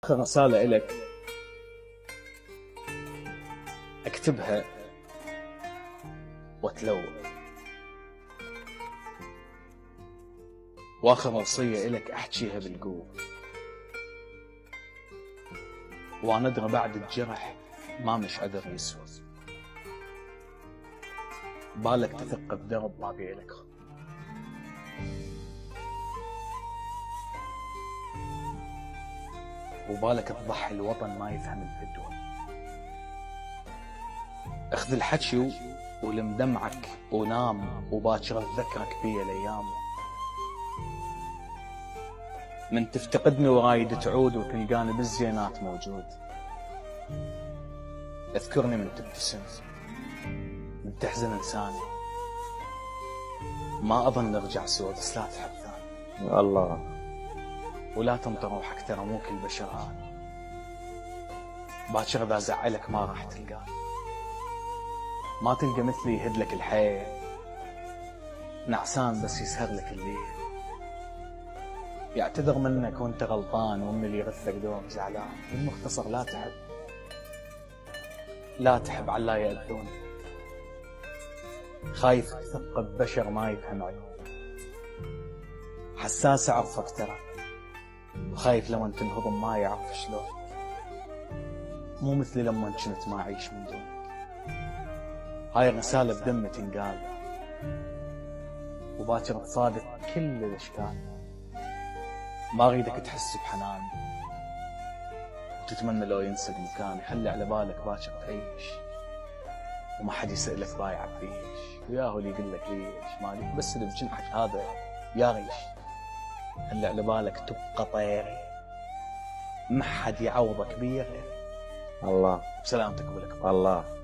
آخر رسالة إلك أكتبها وأتلون، وآخر وصية إلك أحكيها بالقوة، وأنا أدري بعد الجرح ما مش قدر يسوى، بالك تثق بدرب ما بيلك، وبالك تضحي الوطن ما يفهم الفدوة. اخذ الحكي ولمدمعك ونام، وباكر اتذكرك بيا الايام. من تفتقدني ورايد تعود وتلقاني بالزينات موجود. اذكرني من تبتسم، من تحزن انساني، ما اظن نرجع سوا، بس لا تحب ثاني. الله. ولا تنطر روحك، ترى مو كل بشر هاني. باكر اذا زعلك ما راح تلقاني، ما تلقى مثلي يهد لك الحيل، نعسان بس يسهر لك الليل، يعتذر منك وانت غلطان، ومن اللي يغثك دوم زعلان. بالمختصر لا تحب، لا تحب علا يأذونك، خايف تثق ببشر ما يفهم عيونك، حساس اعرفك ترى، وخايف لما تنهضم ما يعرف شلون، مو مثلي لما كنت ما اعيش من دونك. هاي الرسالة بدم تنقال، وباكر تصادف كل الاشكال. ما اريدك تحس بحناني وتتمنى لو ينسى مكاني. خلي على بالك باكر تعيش، وما حد يسألك بايعك ليش، وياهو اللي يقول لك ليش مالك، بس اللي بجنحك هذا يا غيش. خلي على بالك تبقى طيري، ما حد يعوضك بيه. الله. بسلامتك ابو لك. الله.